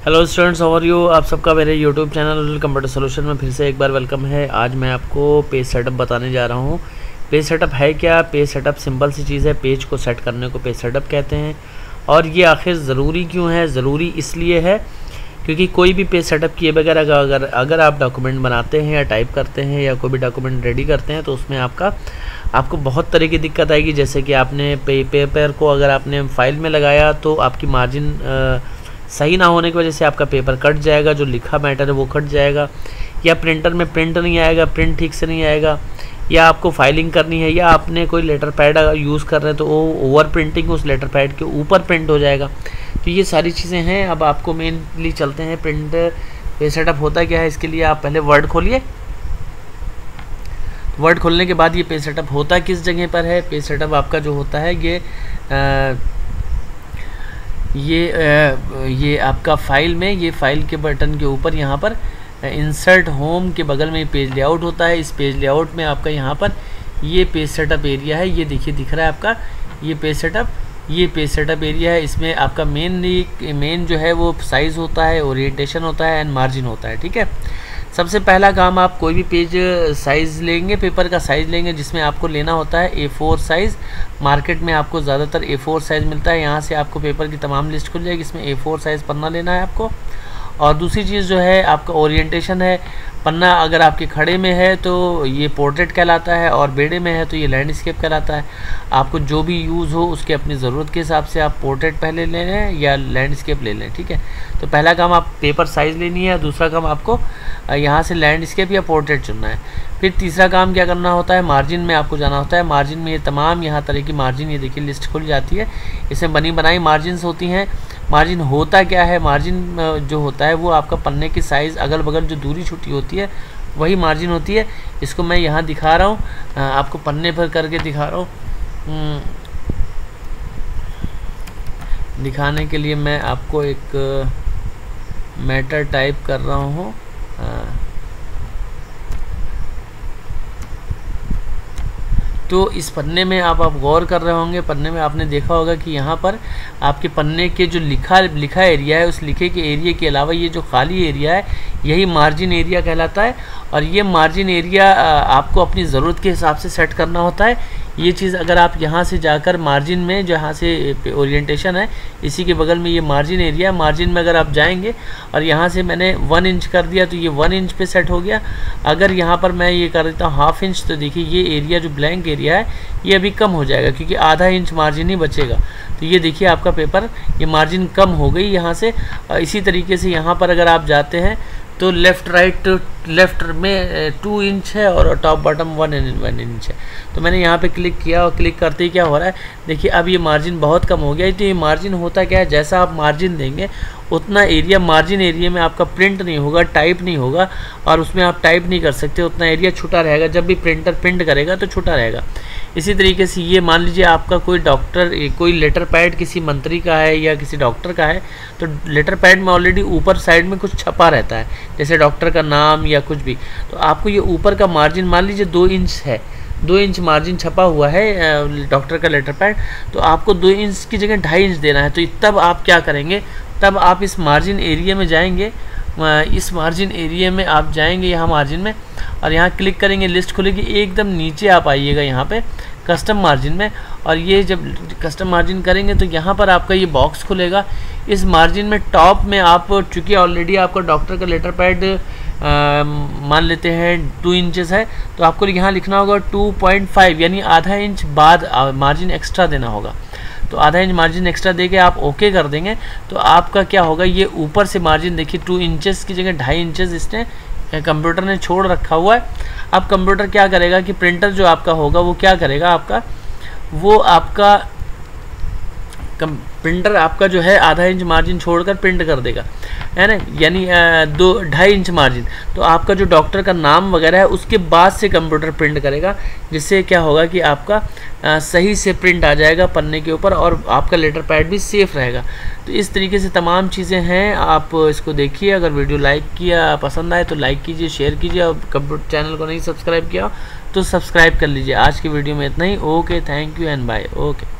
Hello students, how are you. आप सबका मेरे यूट्यूब चैनल कंप्यूटर सोल्यूशन में फिर से एक बार वेलकम है। आज मैं आपको पेज सेटअप बताने जा रहा हूँ। पेज सेटअप है क्या? पेज सेटअप सिंपल सी चीज़ है। पेज को सेट करने को पेज सेटअप कहते हैं। और ये आखिर ज़रूरी क्यों है? ज़रूरी इसलिए है क्योंकि कोई भी पेज सेटअप किए बगैर अगर आप डॉक्यूमेंट बनाते हैं या टाइप करते हैं या कोई भी डॉक्यूमेंट रेडी करते हैं तो उसमें आपको बहुत तरह की दिक्कत आएगी। जैसे कि आपने पेपर को अगर आपने फाइल में लगाया तो आपकी मार्जिन सही ना होने की वजह से आपका पेपर कट जाएगा, जो लिखा मैटर है वो कट जाएगा, या प्रिंटर में प्रिंट नहीं आएगा, प्रिंट ठीक से नहीं आएगा, या आपको फाइलिंग करनी है या आपने कोई लेटर पैड यूज़ कर रहे हैं तो वो ओवर प्रिंटिंग उस लेटर पैड के ऊपर प्रिंट हो जाएगा। तो ये सारी चीज़ें हैं। अब आपको मेनली चलते हैं प्रिंट पेज सेटअप होता क्या है। इसके लिए आप पहले वर्ड खोलिए। वर्ड खोलने के बाद ये पेज सेटअप होता किस जगह पर है। पेज सेटअप आपका जो होता है ये आपका फाइल में, ये फाइल के बटन के ऊपर यहाँ पर इंसर्ट होम के बगल में पेज लेआउट होता है। इस पेज लेआउट में आपका यहाँ पर ये पेज सेटअप एरिया है। ये देखिए दिख रहा है आपका ये पेज सेटअप एरिया है। इसमें आपका मेन जो है वो साइज़ होता है, ओरिएंटेशन होता है एंड मार्जिन होता है। ठीक है। सबसे पहला काम, आप कोई भी पेज साइज़ लेंगे, पेपर का साइज़ लेंगे जिसमें आपको लेना होता है A4 साइज़। मार्केट में आपको ज़्यादातर A4 साइज़ मिलता है। यहाँ से आपको पेपर की तमाम लिस्ट खुल जाएगी। इसमें A4 साइज़ पन्ना लेना है आपको। और दूसरी चीज़ जो है आपका ओरिएंटेशन है। पन्ना अगर आपके खड़े में है तो ये पोर्ट्रेट कहलाता है और बेड़े में है तो ये लैंडस्केप कहलाता है। आपको जो भी यूज़ हो उसके अपनी ज़रूरत के हिसाब से आप पोर्ट्रेट पहले ले लें या लैंडस्केप ले लें। ठीक है। तो पहला काम आप पेपर साइज़ लेनी है। दूसरा काम आपको यहाँ से लैंडस्केप या पोर्ट्रेट चुनना है। फिर तीसरा काम क्या करना होता है, मार्जिन में आपको जाना होता है। मार्जिन में ये तमाम यहाँ तरह की मार्जिन, ये देखिए लिस्ट खुल जाती है। इसमें बनी बनाई मार्जिन्स होती हैं। मार्जिन होता क्या है? मार्जिन जो होता है वो आपका पन्ने की साइज़, अगल बगल जो दूरी छुट्टी होती है वही मार्जिन होती है। इसको मैं यहाँ दिखा रहा हूँ, आपको पन्ने पर करके दिखा रहा हूँ। दिखाने के लिए मैं आपको एक मैटर टाइप कर रहा हूँ। तो इस पन्ने में आप गौर कर रहे होंगे। पन्ने में आपने देखा होगा कि यहाँ पर आपके पन्ने के जो लिखा एरिया है, उस लिखे के एरिया के अलावा ये जो खाली एरिया है यही मार्जिन एरिया कहलाता है। और ये मार्जिन एरिया आपको अपनी ज़रूरत के हिसाब से सेट करना होता है। ये चीज़ अगर आप यहाँ से जाकर मार्जिन में, जहाँ से ओरिएंटेशन है इसी के बगल में ये मार्जिन एरिया, मार्जिन में अगर आप जाएंगे और यहाँ से मैंने 1 इंच कर दिया तो ये 1 इंच पे सेट हो गया। अगर यहाँ पर मैं ये कर देता हूँ हाफ इंच तो देखिए ये एरिया जो ब्लैंक एरिया है ये अभी कम हो जाएगा क्योंकि आधा इंच मार्जिन ही बचेगा। तो ये देखिए आपका पेपर, ये मार्जिन कम हो गई यहाँ से। इसी तरीके से यहाँ पर अगर आप जाते हैं तो लेफ़्ट में 2 इंच है और टॉप बॉटम 1 इंच है। तो मैंने यहाँ पे क्लिक किया और क्लिक करते ही क्या हो रहा है, देखिए अब ये मार्जिन बहुत कम हो गया। तो ये मार्जिन होता क्या है, जैसा आप मार्जिन देंगे उतना एरिया, मार्जिन एरिया में आपका प्रिंट नहीं होगा, टाइप नहीं होगा और उसमें आप टाइप नहीं कर सकते, उतना एरिया छुटा रहेगा। जब भी प्रिंटर प्रिंट करेगा तो छुटा रहेगा। इसी तरीके से ये मान लीजिए आपका कोई लेटर पैड किसी मंत्री का है या किसी डॉक्टर का है तो लेटर पैड में ऑलरेडी ऊपर साइड में कुछ छपा रहता है, जैसे डॉक्टर का नाम या कुछ भी। तो आपको ये ऊपर का मार्जिन मान लीजिए 2 इंच है, 2 इंच मार्जिन छपा हुआ है डॉक्टर का लेटर पैड, तो आपको 2 इंच की जगह 2.5 इंच देना है। तो तब आप क्या करेंगे, तब आप इस मार्जिन एरिया में जाएंगे। इस मार्जिन एरिया में आप जाएंगे यहाँ मार्जिन में और यहाँ क्लिक करेंगे, लिस्ट खुलेगी। एकदम नीचे आप आइएगा यहाँ पे कस्टम मार्जिन में, और ये जब कस्टम मार्जिन करेंगे तो यहाँ पर आपका ये बॉक्स खुलेगा। इस मार्जिन में टॉप में आप, चूँकि ऑलरेडी आपका डॉक्टर का लेटर पैड मान लेते हैं 2 इंचेस है, तो आपको यहाँ लिखना होगा 2.5 यानी आधा इंच बाद मार्जिन एक्स्ट्रा देना होगा। तो आधा इंच मार्जिन एक्स्ट्रा देके आप ओके कर देंगे तो आपका क्या होगा, ये ऊपर से मार्जिन देखिए 2 इंचेस की जगह 2.5 इंचेस इसने कंप्यूटर ने छोड़ रखा हुआ है। अब कंप्यूटर क्या करेगा कि प्रिंटर जो आपका होगा वो क्या करेगा, प्रिंटर आपका जो है आधा इंच मार्जिन छोड़कर प्रिंट कर देगा, है ना, यानी 2.5 इंच मार्जिन। तो आपका जो डॉक्टर का नाम वगैरह है उसके बाद से कंप्यूटर प्रिंट करेगा, जिससे क्या होगा कि आपका सही से प्रिंट आ जाएगा पन्ने के ऊपर और आपका लेटर पैड भी सेफ रहेगा। तो इस तरीके से तमाम चीज़ें हैं। आप इसको देखिए। अगर वीडियो लाइक किया, पसंद आए तो लाइक कीजिए, शेयर कीजिए। और कंप्यूटर चैनल को नहीं सब्सक्राइब किया तो सब्सक्राइब कर लीजिए। आज की वीडियो में इतना ही। Okay, thank you and bye. Okay.